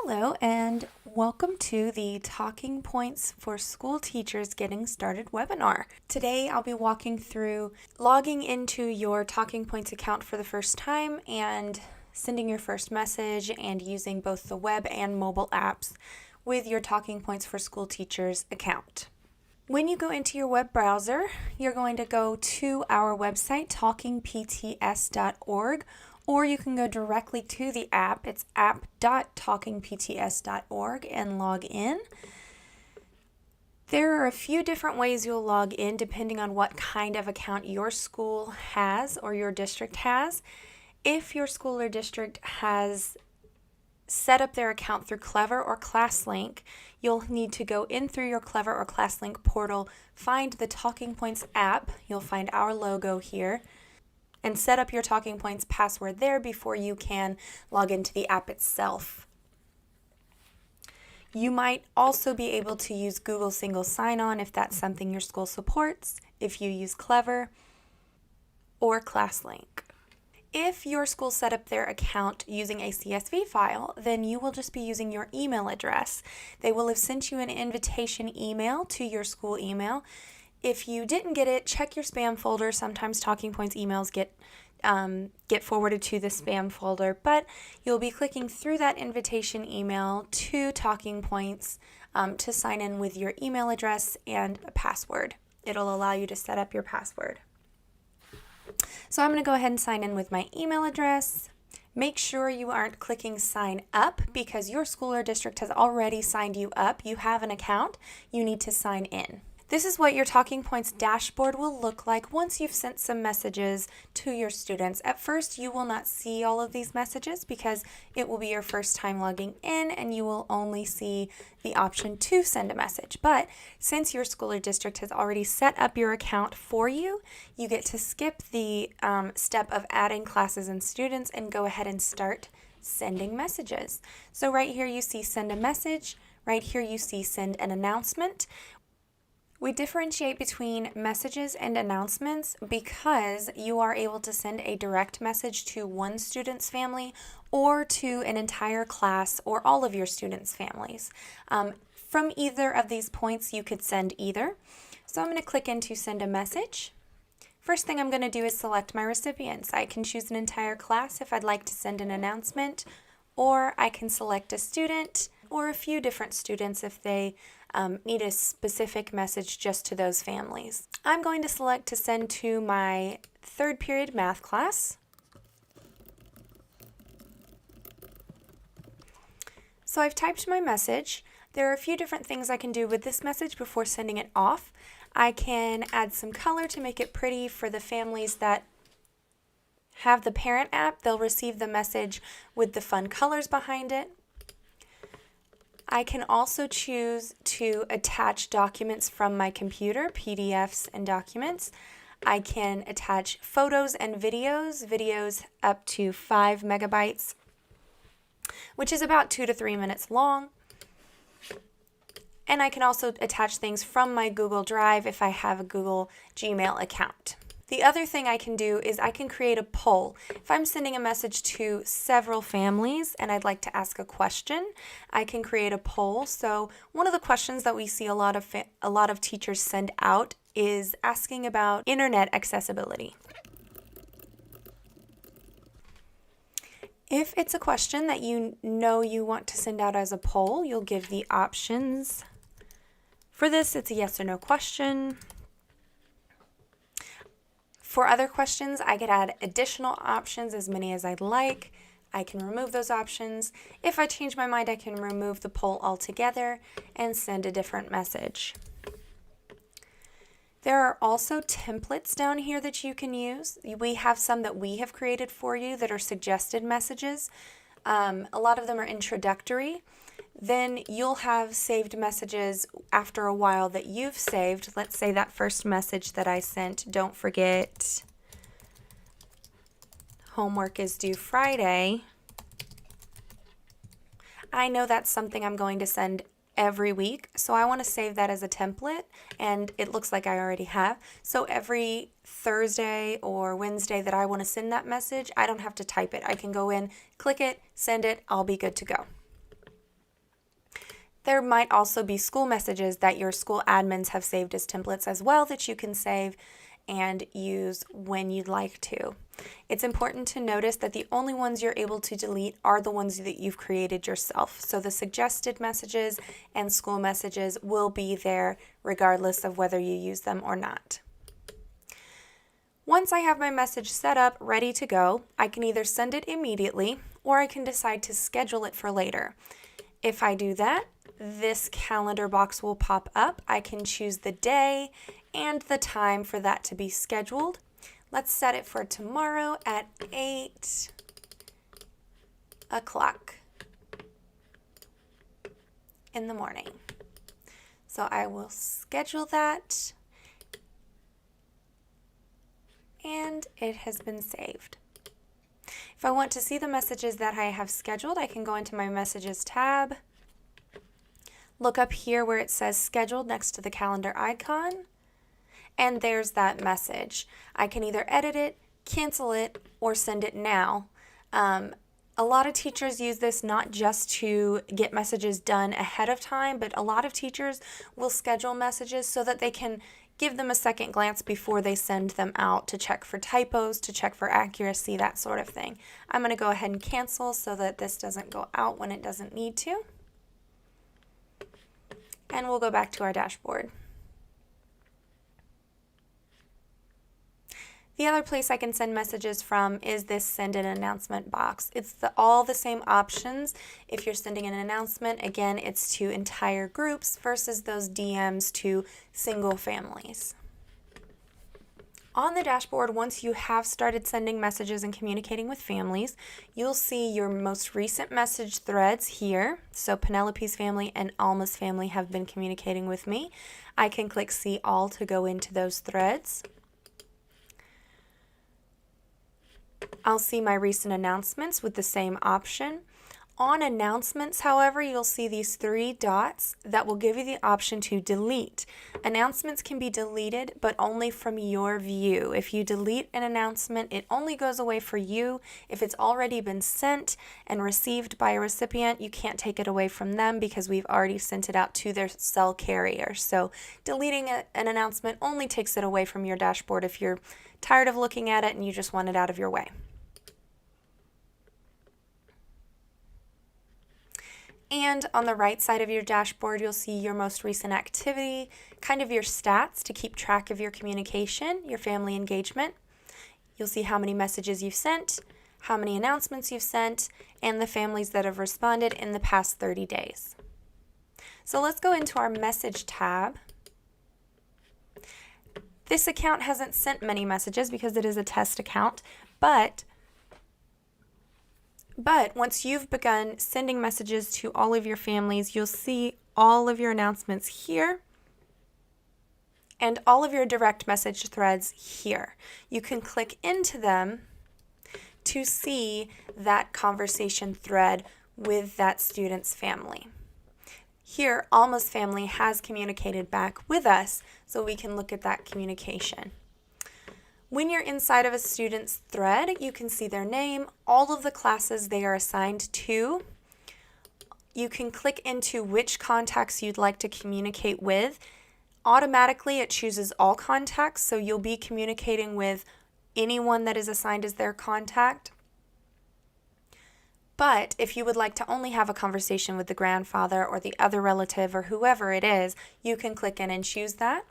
Hello, and welcome to the Talking Points for School Teachers Getting Started webinar. Today, I'll be walking through logging into your Talking Points account for the first time and sending your first message and using both the web and mobile apps with your Talking Points for School Teachers account. When you go into your web browser, you're going to go to our website, talkingpts.org, or you can go directly to the app. It's app.talkingpts.org and log in. There are a few different ways you'll log in depending on what kind of account your school has or your district has. If your school or district has set up their account through Clever or ClassLink, you'll need to go in through your Clever or ClassLink portal, find the Talking Points app, you'll find our logo here, and set up your Talking Points password there before you can log into the app itself. You might also be able to use Google Single Sign-On if that's something your school supports, if you use Clever or ClassLink. If your school set up their account using a CSV file, then you will just be using your email address. They will have sent you an invitation email to your school email. If you didn't get it, check your spam folder. Sometimes Talking Points emails get forwarded to the spam folder, but you'll be clicking through that invitation email to Talking Points to sign in with your email address and a password. It'll allow you to set up your password. So I'm going to go ahead and sign in with my email address. Make sure you aren't clicking sign up because your school or district has already signed you up. You have an account. You need to sign in. This is what your Talking Points dashboard will look like once you've sent some messages to your students. At first, you will not see all of these messages because it will be your first time logging in and you will only see the option to send a message. But since your school or district has already set up your account for you, you get to skip the step of adding classes and students and go ahead and start sending messages. So right here you see send a message. Right here you see send an announcement. We differentiate between messages and announcements because you are able to send a direct message to one student's family or to an entire class or all of your students' families. From either of these points, you could send either. So I'm going to click into send a message. First thing I'm going to do is select my recipients. I can choose an entire class if I'd like to send an announcement, or I can select a student or a few different students if they need a specific message just to those families. I'm going to select to send to my third period math class. So I've typed my message. There are a few different things I can do with this message before sending it off. I can add some color to make it pretty for the families that have the parent app. They'll receive the message with the fun colors behind it. I can also choose to attach documents from my computer, PDFs and documents. I can attach photos and videos up to 5 megabytes, which is about 2 to 3 minutes long. And I can also attach things from my Google Drive if I have a Google Gmail account. The other thing I can do is I can create a poll. If I'm sending a message to several families and I'd like to ask a question, I can create a poll. So one of the questions that we see a lot of teachers send out is asking about internet accessibility. If it's a question that you know you want to send out as a poll, you'll give the options. For this, it's a yes or no question. For other questions, I could add additional options, as many as I'd like. I can remove those options. If I change my mind, I can remove the poll altogether and send a different message. There are also templates down here that you can use. We have some that we have created for you that are suggested messages. A lot of them are introductory. Then you'll have saved messages after a while that you've saved. Let's say that first message that I sent, don't forget, homework is due Friday. I know that's something I'm going to send every week, so I want to save that as a template, and it looks like I already have. So every Thursday or Wednesday that I want to send that message, I don't have to type it. I can go in, click it, send it, I'll be good to go. There might also be school messages that your school admins have saved as templates as well that you can save and use when you'd like to. It's important to notice that the only ones you're able to delete are the ones that you've created yourself. So the suggested messages and school messages will be there regardless of whether you use them or not. Once I have my message set up, ready to go, I can either send it immediately or I can decide to schedule it for later. If I do that, this calendar box will pop up. I can choose the day and the time for that to be scheduled. Let's set it for tomorrow at 8 o'clock in the morning. So I will schedule that, and it has been saved. If I want to see the messages that I have scheduled, I can go into my Messages tab, look up here where it says Scheduled next to the calendar icon, and there's that message. I can either edit it, cancel it, or send it now. A lot of teachers use this not just to get messages done ahead of time, but a lot of teachers will schedule messages so that they can give them a second glance before they send them out to check for typos, to check for accuracy, that sort of thing. I'm going to go ahead and cancel so that this doesn't go out when it doesn't need to. And we'll go back to our dashboard. The other place I can send messages from is this send an announcement box. It's all the same options. If you're sending an announcement, again, it's to entire groups versus those DMs to single families. On the dashboard, once you have started sending messages and communicating with families, you'll see your most recent message threads here. So Penelope's family and Alma's family have been communicating with me. I can click See All to go into those threads. I'll see my recent announcements with the same option. On announcements, however, you'll see these three dots that will give you the option to delete. Announcements can be deleted, but only from your view. If you delete an announcement, it only goes away for you. If it's already been sent and received by a recipient, you can't take it away from them because we've already sent it out to their cell carrier. So deleting an announcement only takes it away from your dashboard if you're tired of looking at it and you just want it out of your way. And on the right side of your dashboard, you'll see your most recent activity, kind of your stats to keep track of your communication, your family engagement. You'll see how many messages you've sent, how many announcements you've sent, and the families that have responded in the past 30 days. So let's go into our message tab. This account hasn't sent many messages because it is a test account, but once you've begun sending messages to all of your families, you'll see all of your announcements here and all of your direct message threads here. You can click into them to see that conversation thread with that student's family. Here, Alma's family has communicated back with us, so we can look at that communication. When you're inside of a student's thread, you can see their name, all of the classes they are assigned to. You can click into which contacts you'd like to communicate with. Automatically, it chooses all contacts, so you'll be communicating with anyone that is assigned as their contact. But if you would like to only have a conversation with the grandfather or the other relative or whoever it is, you can click in and choose that.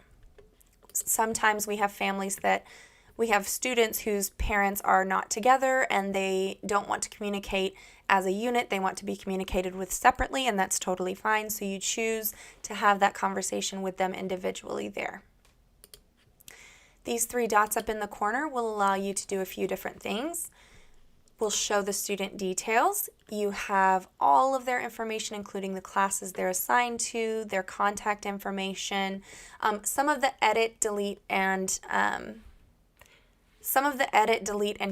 Sometimes we have students whose parents are not together and they don't want to communicate as a unit. They want to be communicated with separately, and that's totally fine. So you choose to have that conversation with them individually there. These three dots up in the corner will allow you to do a few different things. We'll show the student details. You have all of their information, including the classes they're assigned to, their contact information, some of the edit, delete, and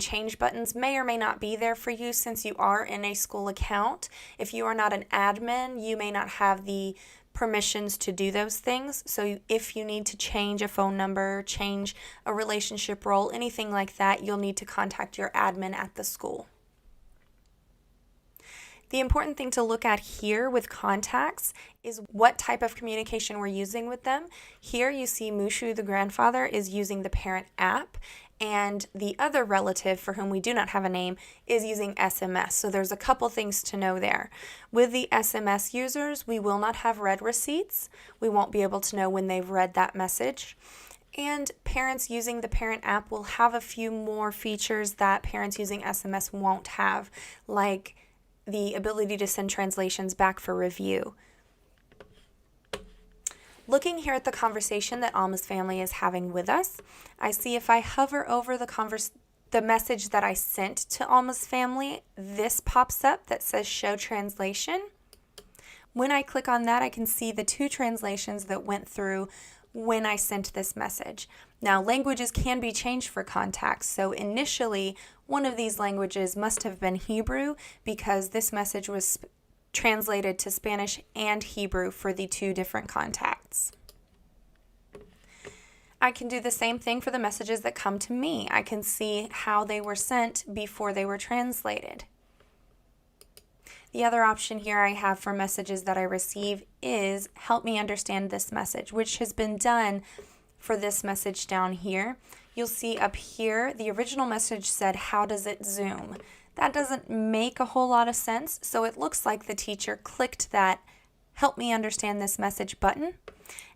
change buttons may or may not be there for you since you are in a school account. If you are not an admin, you may not have the permissions to do those things. So if you need to change a phone number, change a relationship role, anything like that, you'll need to contact your admin at the school. The important thing to look at here with contacts is what type of communication we're using with them. Here you see Mushu, the grandfather, is using the parent app, and the other relative, for whom we do not have a name, is using SMS. So there's a couple things to know there. With the SMS users, we will not have read receipts. We won't be able to know when they've read that message. And parents using the parent app will have a few more features that parents using SMS won't have, like the ability to send translations back for review. Looking here at the conversation that Alma's family is having with us, I see if I hover over the message that I sent to Alma's family, this pops up that says show translation. When I click on that, I can see the 2 translations that went through when I sent this message. Now, languages can be changed for contacts, so initially one of these languages must have been Hebrew because this message was translated to Spanish and Hebrew for the 2 different contacts. I can do the same thing for the messages that come to me. I can see how they were sent before they were translated. The other option here I have for messages that I receive is help me understand this message, which has been done for this message down here. You'll see up here, the original message said, how does it zoom? That doesn't make a whole lot of sense, so it looks like the teacher clicked that help me understand this message button,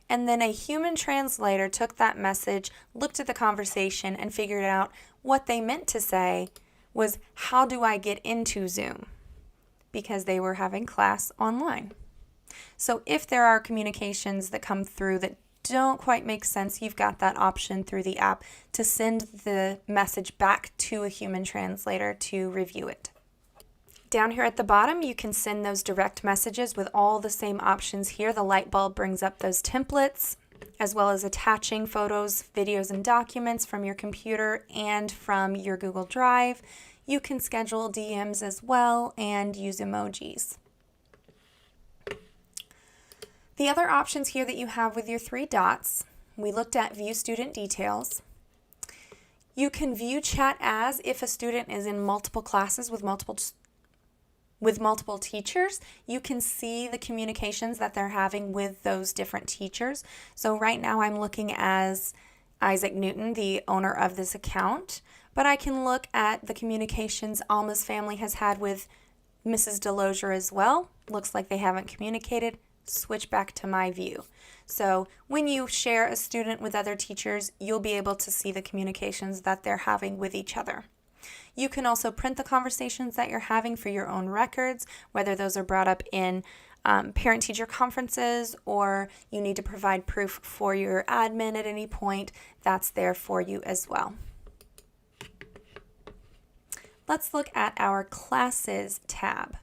and then a human translator took that message, looked at the conversation, and figured out what they meant to say was, how do I get into Zoom? Because they were having class online. So if there are communications that come through that don't quite make sense, you've got that option through the app to send the message back to a human translator to review it. Down here at the bottom, you can send those direct messages with all the same options here. The light bulb brings up those templates, as well as attaching photos, videos, and documents from your computer and from your Google Drive. You can schedule DMs as well and use emojis. The other options here that you have with your 3 dots, we looked at view student details. You can view chat as if a student is in multiple classes with multiple teachers. You can see the communications that they're having with those different teachers. So right now I'm looking as Isaac Newton, the owner of this account, but I can look at the communications Alma's family has had with Mrs. Delosier as well. Looks like they haven't communicated. Switch back to my view. So when you share a student with other teachers, you'll be able to see the communications that they're having with each other. You can also print the conversations that you're having for your own records, whether those are brought up in parent-teacher conferences or you need to provide proof for your admin at any point. That's there for you as well. Let's look at our Classes tab.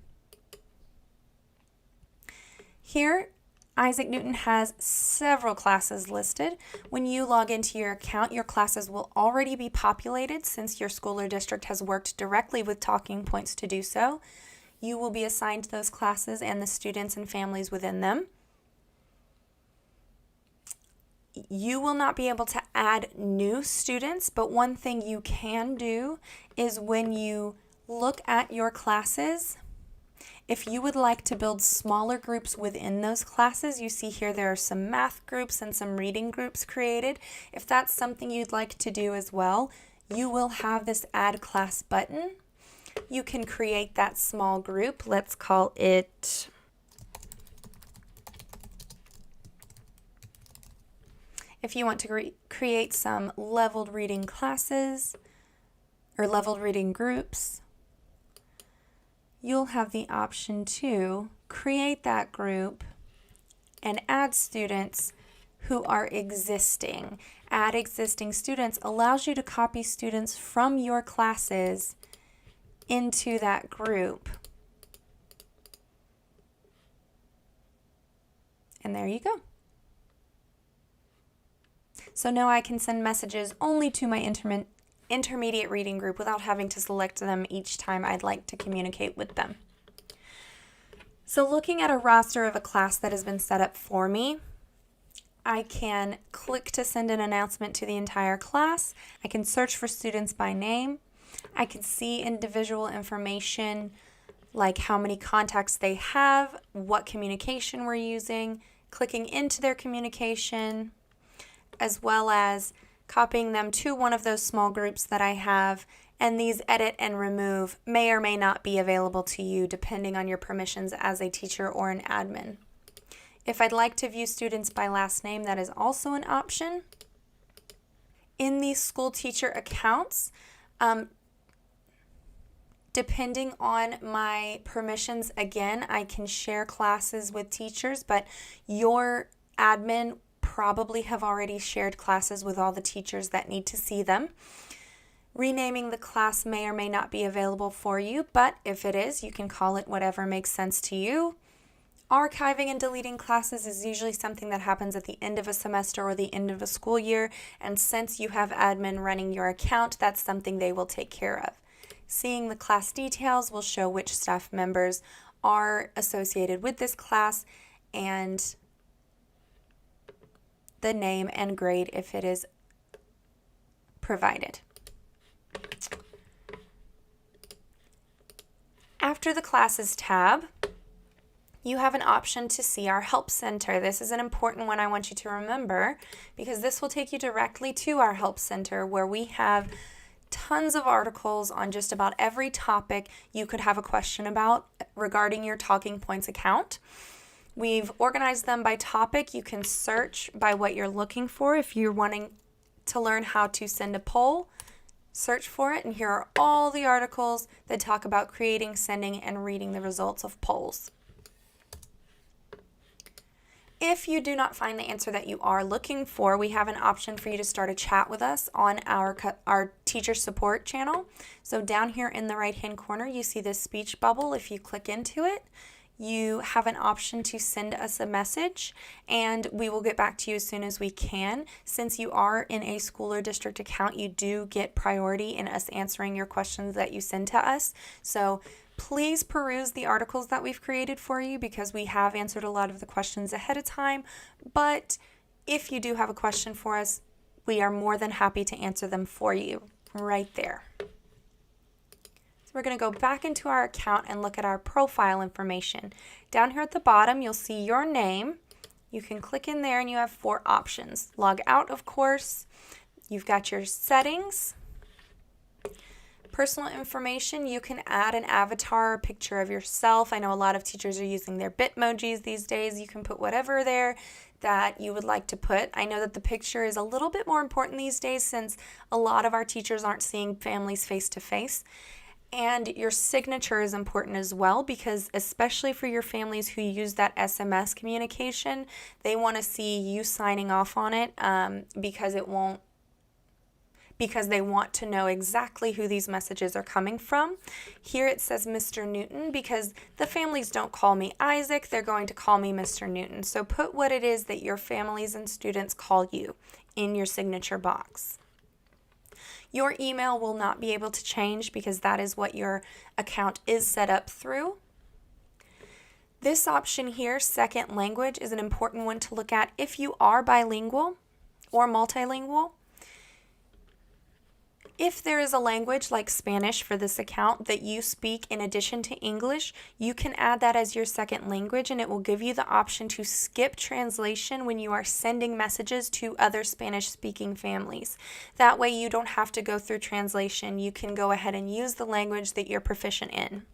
Here, Isaac Newton has several classes listed. When you log into your account, your classes will already be populated since your school or district has worked directly with Talking Points to do so. You will be assigned those classes and the students and families within them. You will not be able to add new students, but one thing you can do is when you look at your classes, if you would like to build smaller groups within those classes, you see here there are some math groups and some reading groups created. If that's something you'd like to do as well, you will have this Add Class button. You can create that small group. Let's call it if you want to create some leveled reading classes or leveled reading groups, you'll have the option to create that group and add students who are existing. Add existing students allows you to copy students from your classes into that group. And there you go. So now I can send messages only to my intermediate reading group without having to select them each time I'd like to communicate with them. So looking at a roster of a class that has been set up for me, I can click to send an announcement to the entire class. I can search for students by name. I can see individual information like how many contacts they have, what communication we're using, clicking into their communication, as well as copying them to one of those small groups that I have. And these edit and remove may or may not be available to you depending on your permissions as a teacher or an admin. If I'd like to view students by last name, that is also an option. In these school teacher accounts, depending on my permissions, again, I can share classes with teachers, but your admin probably have already shared classes with all the teachers that need to see them. Renaming the class may or may not be available for you, but if it is, you can call it whatever makes sense to you. Archiving and deleting classes is usually something that happens at the end of a semester or the end of a school year, and since you have admin running your account, that's something they will take care of. Seeing the class details will show which staff members are associated with this class and the name and grade if it is provided. After the Classes tab, you have an option to see our Help Center. This is an important one I want you to remember because this will take you directly to our Help Center where we have tons of articles on just about every topic you could have a question about regarding your Talking Points account. We've organized them by topic. You can search by what you're looking for. If you're wanting to learn how to send a poll, search for it, and here are all the articles that talk about creating, sending, and reading the results of polls. If you do not find the answer that you are looking for, we have an option for you to start a chat with us on our teacher support channel. So down here in the right-hand corner, you see this speech bubble. If you click into it, you have an option to send us a message, and we will get back to you as soon as we can. Since you are in a school or district account, you do get priority in us answering your questions that you send to us. So please peruse the articles that we've created for you because we have answered a lot of the questions ahead of time. But if you do have a question for us, we are more than happy to answer them for you right there. So we're going to go back into our account and look at our profile information. Down here at the bottom, you'll see your name. You can click in there and you have 4 options. Log out, of course. You've got your settings. Personal information, you can add an avatar or picture of yourself. I know a lot of teachers are using their Bitmojis these days. You can put whatever there that you would like to put. I know that the picture is a little bit more important these days since a lot of our teachers aren't seeing families face to face. And your signature is important as well because especially for your families who use that SMS communication, they want to see you signing off on it because they want to know exactly who these messages are coming from. Here it says Mr. Newton because the families don't call me Isaac, they're going to call me Mr. Newton. So put what it is that your families and students call you in your signature box. Your email will not be able to change because that is what your account is set up through. This option here, second language, is an important one to look at if you are bilingual or multilingual. If there is a language like Spanish for this account that you speak in addition to English, you can add that as your second language and it will give you the option to skip translation when you are sending messages to other Spanish-speaking families. That way you don't have to go through translation. You can go ahead and use the language that you're proficient in.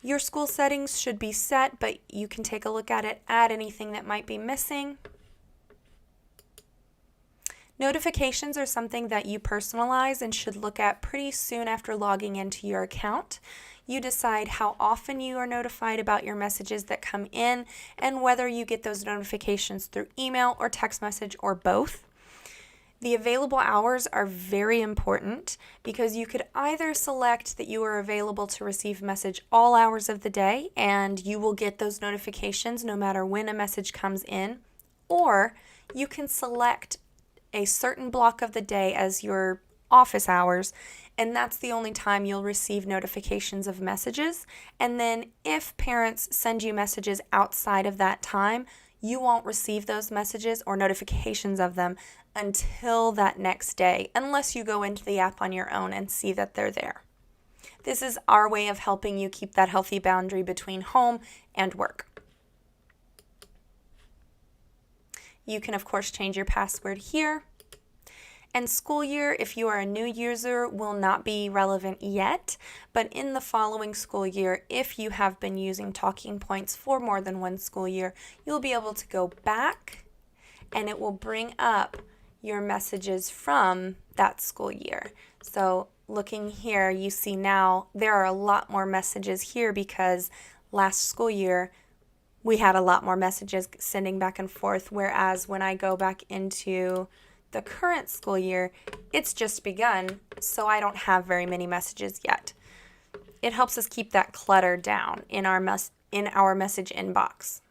Your school settings should be set, but you can take a look at it, add anything that might be missing. Notifications are something that you personalize and should look at pretty soon after logging into your account. You decide how often you are notified about your messages that come in and whether you get those notifications through email or text message or both. The available hours are very important because you could either select that you are available to receive message all hours of the day and you will get those notifications no matter when a message comes in, or you can select a certain block of the day as your office hours, and that's the only time you'll receive notifications of messages. And then if parents send you messages outside of that time, you won't receive those messages or notifications of them until that next day, unless you go into the app on your own and see that they're there. This is our way of helping you keep that healthy boundary between home and work. You can, of course, change your password here. And school year, if you are a new user, will not be relevant yet, but in the following school year, if you have been using Talking Points for more than one school year, you'll be able to go back and it will bring up your messages from that school year. So looking here, you see now there are a lot more messages here because last school year we had a lot more messages sending back and forth, whereas when I go back into the current school year, it's just begun, so I don't have very many messages yet. It helps us keep that clutter down in our message inbox.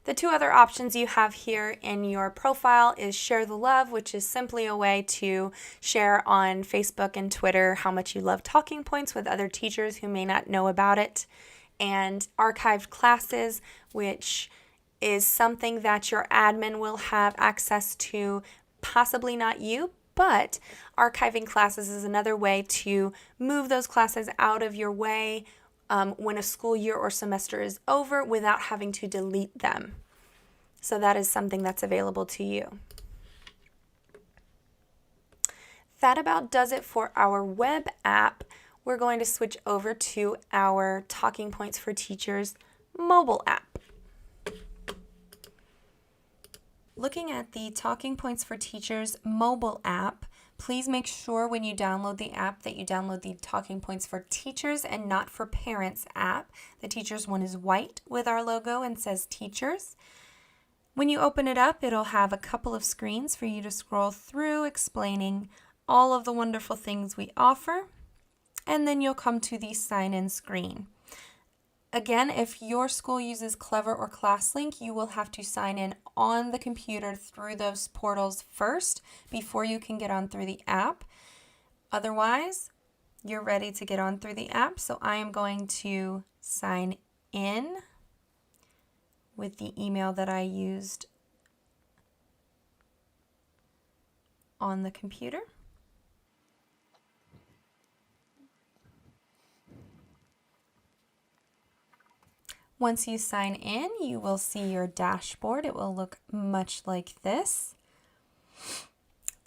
The two other options you have here in your profile is Share the Love, which is simply a way to share on Facebook and Twitter how much you love Talking Points with other teachers who may not know about it, and Archived Classes, which is something that your admin will have access to, possibly not you, but archiving classes is another way to move those classes out of your way when a school year or semester is over without having to delete them. So that is something that's available to you. That about does it for our web app. We're going to switch over to our Talking Points for Teachers mobile app. Looking at the Talking Points for Teachers mobile app, please make sure when you download the app that you download the Talking Points for Teachers and not for Parents app. The Teachers one is white with our logo and says Teachers. When you open it up, it'll have a couple of screens for you to scroll through explaining all of the wonderful things we offer, and then you'll come to the sign-in screen. Again, if your school uses Clever or ClassLink, you will have to sign in on the computer through those portals first before you can get on through the app. Otherwise, you're ready to get on through the app. So I am going to sign in with the email that I used on the computer. Once you sign in, you will see your dashboard. It will look much like this.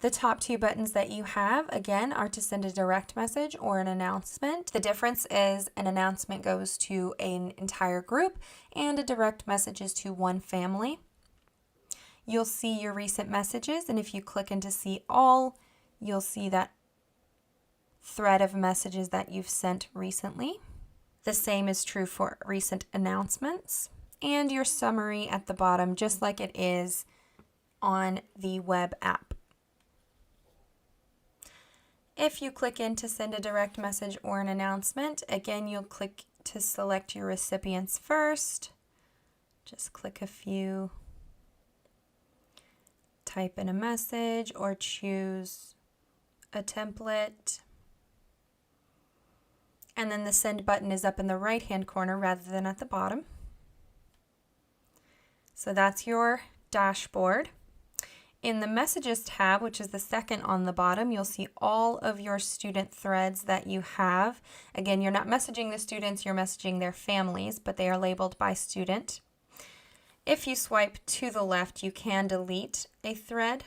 The top two buttons that you have, again, are to send a direct message or an announcement. The difference is an announcement goes to an entire group and a direct message is to one family. You'll see your recent messages, and if you click into see all, you'll see that thread of messages that you've sent recently. The same is true for recent announcements and your summary at the bottom, just like it is on the web app. If you click in to send a direct message or an announcement, again, you'll click to select your recipients first. Just click a few, type in a message or choose a template. And then the send button is up in the right-hand corner rather than at the bottom. So that's your dashboard. In the Messages tab, which is the second on the bottom, you'll see all of your student threads that you have. Again, you're not messaging the students, you're messaging their families, but they are labeled by student. If you swipe to the left, you can delete a thread.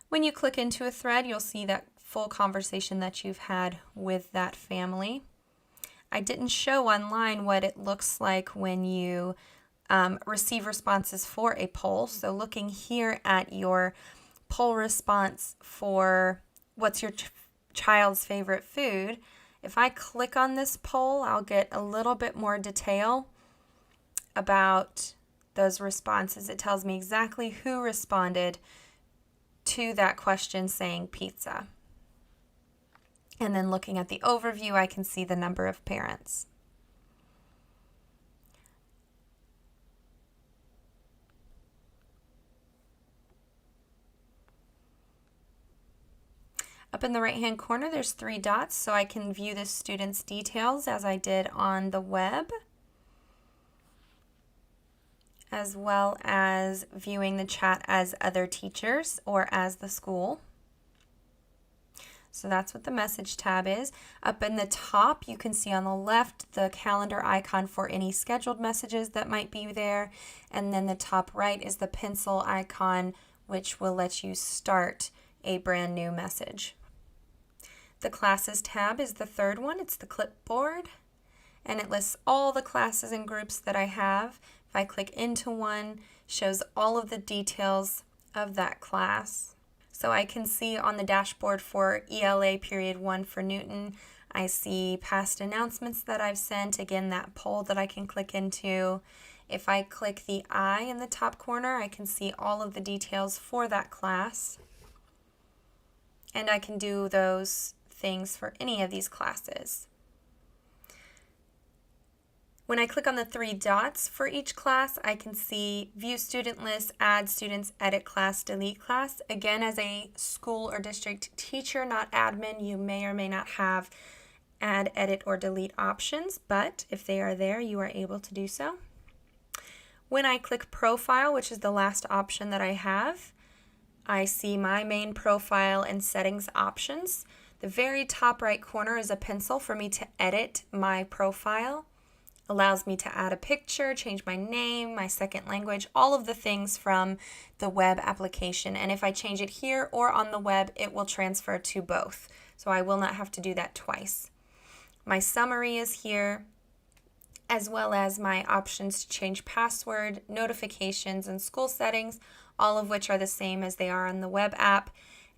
When you click into a thread, you'll see that full conversation that you've had with that family. I didn't show online what it looks like when you receive responses for a poll. So looking here at your poll response for what's your child's favorite food, if I click on this poll, I'll get a little bit more detail about those responses. It tells me exactly who responded to that question saying pizza. And then looking at the overview, I can see the number of parents. Up in the right-hand corner, there's 3 dots, so I can view the student's details as I did on the web, as well as viewing the chat as other teachers or as the school. So that's what the message tab is. Up in the top, you can see on the left the calendar icon for any scheduled messages that might be there. And then the top right is the pencil icon, which will let you start a brand new message. The classes tab is the third one. It's the clipboard, and it lists all the classes and groups that I have. If I click into one, shows all of the details of that class. So I can see on the dashboard for ELA period 1 for Newton, I see past announcements that I've sent, again that poll that I can click into. If I click the I in the top corner, I can see all of the details for that class. And I can do those things for any of these classes. When I click on the 3 dots for each class, I can see view student list, add students, edit class, delete class. Again, as a school or district teacher, not admin, you may or may not have add, edit, or delete options, but if they are there, you are able to do so. When I click profile, which is the last option that I have, I see my main profile and settings options. The very top right corner is a pencil for me to edit my profile. Allows me to add a picture, change my name, my second language, all of the things from the web application. And if I change it here or on the web, it will transfer to both. So I will not have to do that twice. My summary is here, as well as my options to change password, notifications, and school settings, all of which are the same as they are on the web app.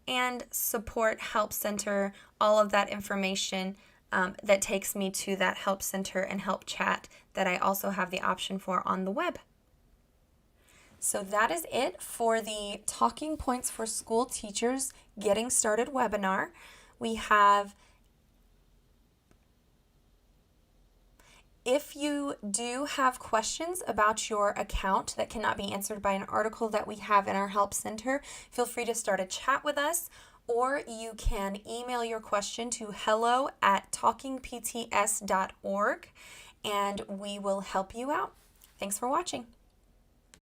And support, help center, all of that information that takes me to that help center and help chat that I also have the option for on the web. So that is it for the Talking Points for School Teachers Getting Started webinar. If you do have questions about your account that cannot be answered by an article that we have in our help center, feel free to start a chat with us, or you can email your question to hello@talkingpts.org, and we will help you out. Thanks for watching.